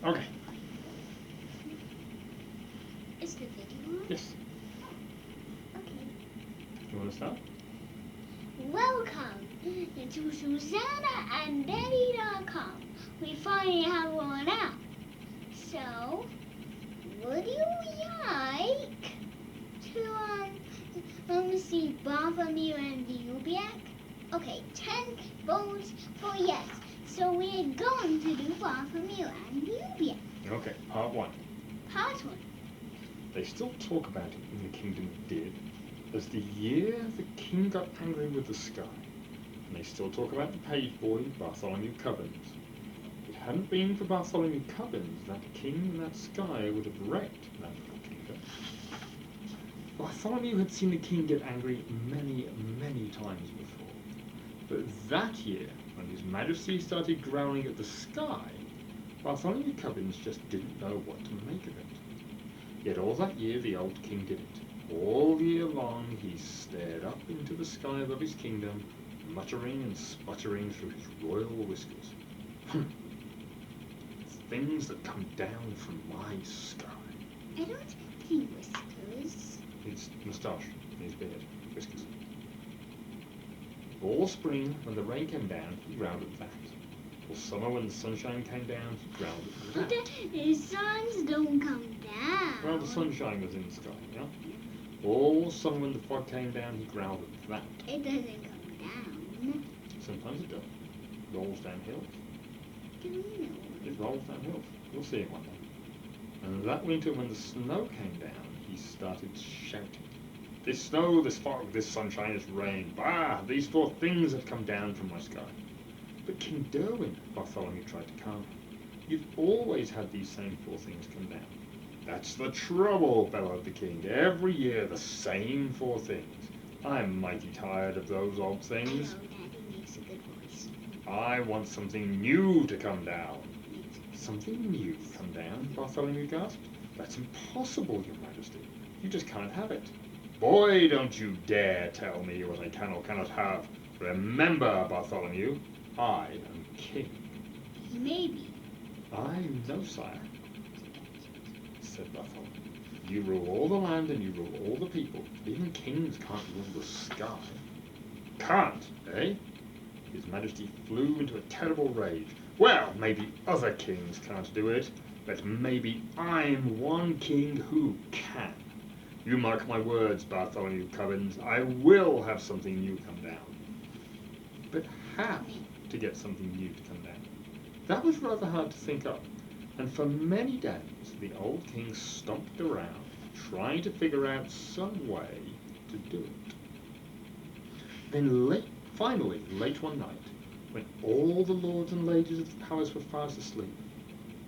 Okay. Is the video on? Yes. Okay. You want to start? Welcome to Susanna and Betty.com. We finally have one out. So, would you like to see Bartholomew and the Oobleck? Okay, 10 votes for yes. So we're going to do Bartholomew and the Oobleck. Okay, part one. Part 1. They still talk about it in the Kingdom of Did as the year the king got angry with the sky. And they still talk about the page boy, Bartholomew Cubbins. If it hadn't been for Bartholomew Cubbins, that king and that sky would have wrecked that little kingdom. Bartholomew had seen the king get angry many, many times before. But that year, when His Majesty started growling at the sky, Bartholomew Cubbins just didn't know what to make of it. Yet all that year the old king did it. All year long he stared up into the sky above his kingdom, muttering and sputtering through his royal whiskers. Things that come down from my sky. I don't see whiskers. His moustache, his beard, whiskers. All spring, when the rain came down, he growled at that. All summer, when the sunshine came down, he growled at But that. the suns don't come down. Well, the sunshine was in the sky, yeah? All summer, when the fog came down, he growled at that. It doesn't come down. Sometimes it does. Rolls down hills. Do you know? It rolls down hills. You'll see it one day. And that winter, when the snow came down, he started shouting. This snow, this fog, this sunshine, this rain, bah! These 4 things have come down from my sky. But King Derwin, Bartholomew tried to calm him. You've always had these same 4 things come down. That's the trouble, bellowed the king. Every year the same 4 things. I'm mighty tired of those old things. I know, Daddy makes a good voice. I want something new to come down. Something new come down? Bartholomew gasped. That's impossible, Your Majesty. You just can't have it. Boy, don't you dare tell me what I can or cannot have. Remember, Bartholomew, I am king. Maybe. I know, sire, said Bartholomew. You rule all the land and you rule all the people. Even kings can't rule the sky. Can't, eh? His Majesty flew into a terrible rage. Well, maybe other kings can't do it, but maybe I'm one king who can. You mark my words, Bartholomew Cubbins, I will have something new come down. But how to get something new to come down? That was rather hard to think up, and for many days the old king stomped around trying to figure out some way to do it. Then finally, late one night, when all the lords and ladies of the palace were fast asleep,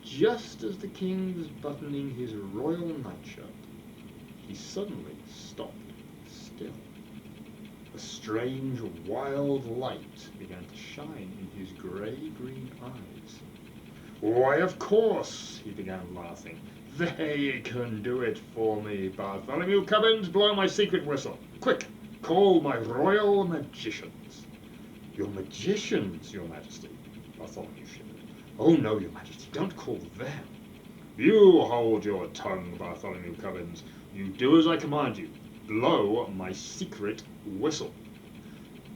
just as the king was buttoning his royal nightshirt, he suddenly stopped still. A strange, wild light began to shine in his grey-green eyes. Why, of course, he began laughing. They can do it for me, Bartholomew Cubbins, blow my secret whistle. Quick, call my royal magicians. Your magicians, Your Majesty, Bartholomew shivered. Oh no, Your Majesty, don't call them. You hold your tongue, Bartholomew Cubbins. You do as I command you. Blow my secret whistle.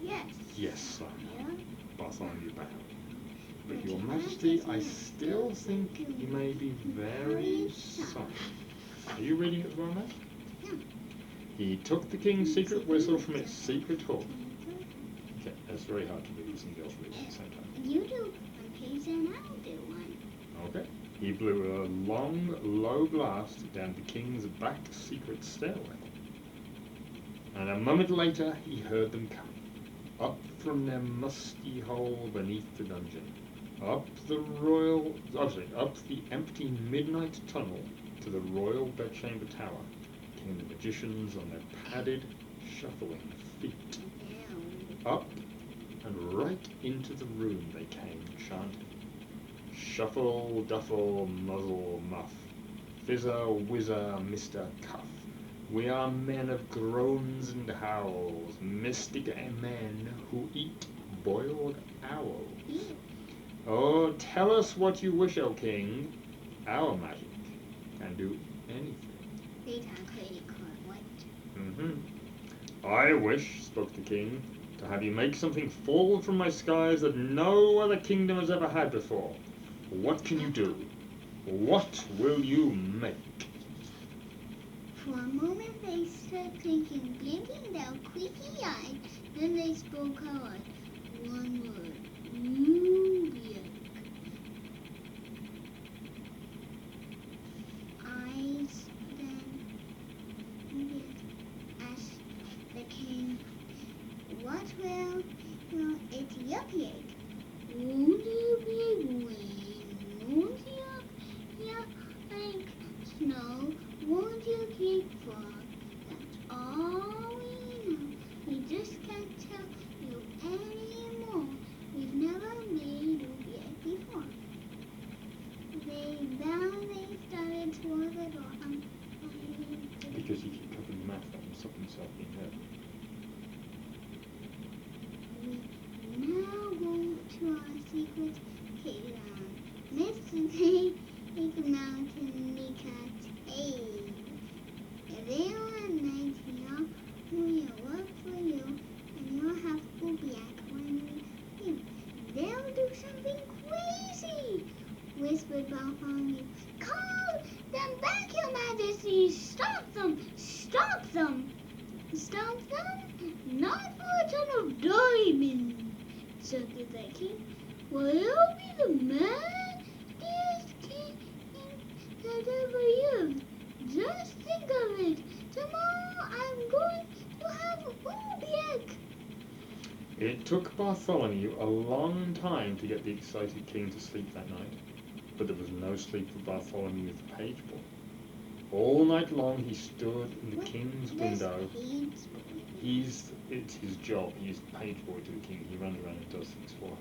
Yes. Yes, sire, Yeah. Bartholomew bowed. But Your Majesty, I still think you may be very sorry. Are you reading it well now? Yeah. He took the king's secret whistle from its secret hook. Okay, that's very hard to read. Some girls read at the same time. You do one piece and I'll do one. Okay. He blew a long, low blast down the king's back secret stairway. And a moment later, he heard them coming. Up from their musty hole beneath the dungeon. Up the empty midnight tunnel to the royal bedchamber tower came the magicians on their padded, shuffling feet. Up and right into the room they came, chanting. Shuffle, duffle, muzzle, muff. Fizzer, whizzer, Mr. Cuff. We are men of groans and howls, mystic men who eat boiled owls. Oh, tell us what you wish, O king. our magic can do anything. 非常可以可畏。I wish, spoke the king, to have you make something fall from my skies that no other kingdom has ever had before. What can you do? What will you make? For a moment they stood thinking, blinking their squeaky eyes. Then they spoke out one word. Oobleck. Eyes then asked the king, what will it yuppie? Won't you be rain? Won't you like snow? Won't you keep fog? That's all we know. We just can't tell you anymore. We've never made Oobleck before. They bowed, they started toward the door. Because you keep covering your mouth up and stop yourself being heard. We now go to our secret cave. Mr. Take Mountain Cave. There one night here, we'll work for you, and you'll have Oobleck when we leave. They'll do something crazy, whispered Bartholomew. Call them back, your majesty! Stop them! Stop them! Stop them? Not for a ton of diamonds, said the king. Well, you'll be the maddest king that ever lived. Just think of it. Tomorrow I'm going to have Oobleck. It took Bartholomew a long time to get the excited king to sleep that night, but there was no sleep for Bartholomew the page boy. All night long he stood in the king's window. It's his job. He's the page boy to the king. He runs around and does things for him.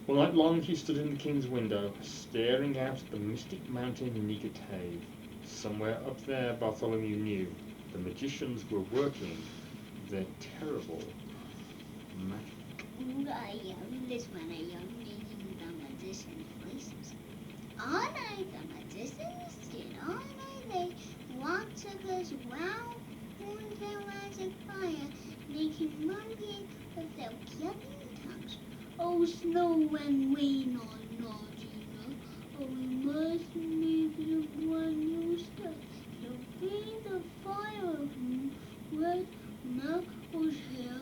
All night long he stood in the king's window, staring out at the mystic mountain Nicotave. Somewhere up there, Bartholomew knew, the magicians were working their terrible magic. This one a young making the magician's voices. All night the magicians did. All night they walked circles round their magic fire, making monkey with their yelling tongues. Oh, snow and rain are naughty enough. Oh, we must make the one new stuff. So feed the fire of red knuckles hair.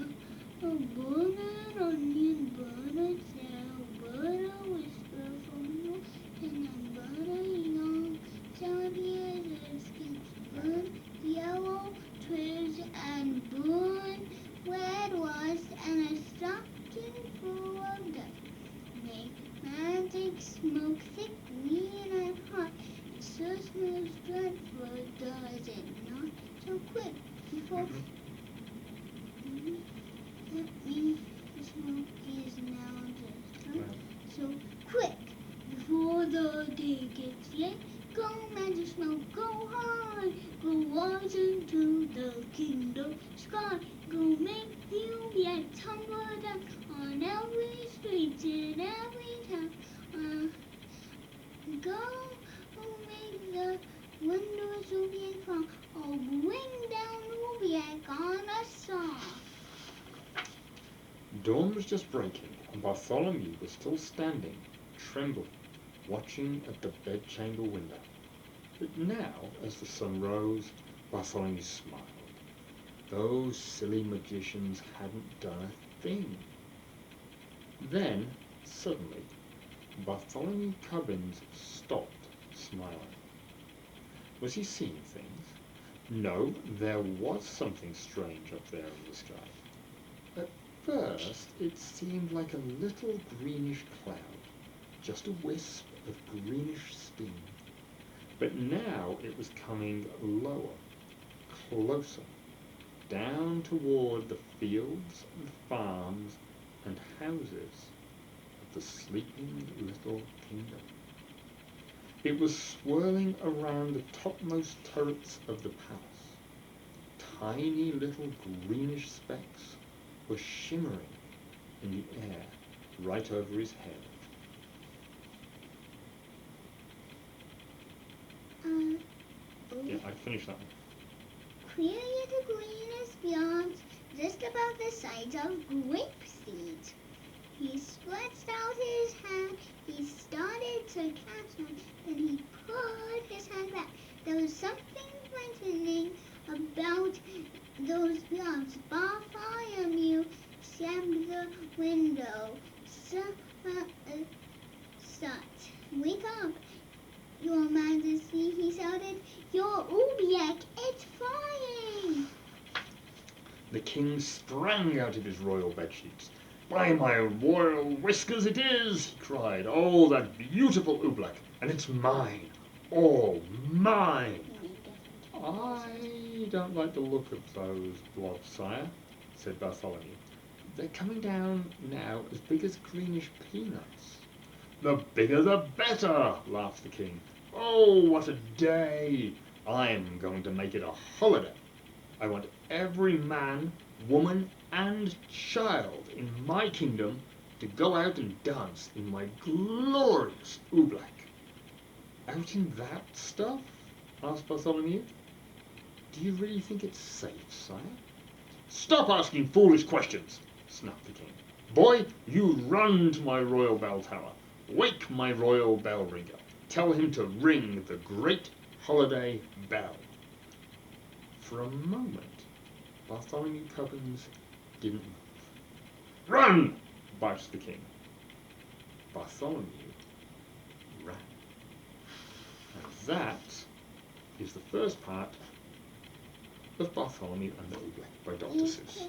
A burn an onion, burn a tail, burn a whisper from you, and then burn a young zombie as skin. Burn yellow twigs and burn red rust and a stocking full of dust. Make magic smoke thick, green and hot. It sure smells dreadful, does it not? So quick, before that means the smoke is now just right. So quick, before the day gets late, go magic smoke, go high, go rise into the kingdom sky, go make the Oobleck tumble down on every street in every town. Go make the wondrous Oobleck fall, or bring down Oobleck on a star. Dawn was just breaking, and Bartholomew was still standing, trembling, watching at the bedchamber window. But now, as the sun rose, Bartholomew smiled. Those silly magicians hadn't done a thing. Then, suddenly, Bartholomew Cubbins stopped smiling. Was he seeing things? No, there was something strange up there in the sky. At first, it seemed like a little greenish cloud, just a wisp of greenish steam. But now it was coming lower, closer, down toward the fields and farms and houses of the sleeping little kingdom. It was swirling around the topmost turrets of the palace. Tiny little greenish specks were shimmering in the air right over his head. Finish that one. Clearly the greenest fields, just about the size of grape seeds. He stretched out his hand. He started to catch one. Then he put his hand back. There was something frightening about those fields. Bartholomew slammed the window. Wake up, Your Majesty, he shouted. Your Oobleck, it's flying! The king sprang out of his royal bedsheets. By my royal whiskers it is, he cried. Oh, that beautiful Oobleck, and it's mine, all mine. I don't like the look of those blobs, sire, said Bartholomew. They're coming down now as big as greenish peanuts. The bigger the better, laughed the king. Oh, what a day! I'm going to make it a holiday. I want every man, woman, and child in my kingdom to go out and dance in my glorious Oobleck. Out in that stuff? Asked Bartholomew. Do you really think it's safe, sire? Stop asking foolish questions, snapped the king. Boy, you run to my royal bell tower. Wake my royal bell ringer. Tell him to ring the great holiday bell. For a moment, Bartholomew Cubbins didn't move. Run! Barked the king. Bartholomew ran. And that is the first part of Bartholomew and the Oobleck by Dr. Seuss.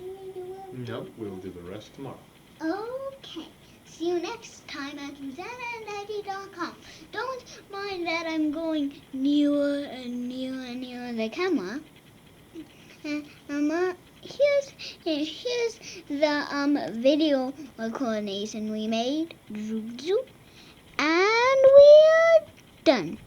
No, we'll do the rest tomorrow. Okay. See you next time at RosannaandEddie.com. Don't mind that I'm going nearer and nearer and nearer the camera. Here's the video recording we made. Zoop, zoop. And we're done.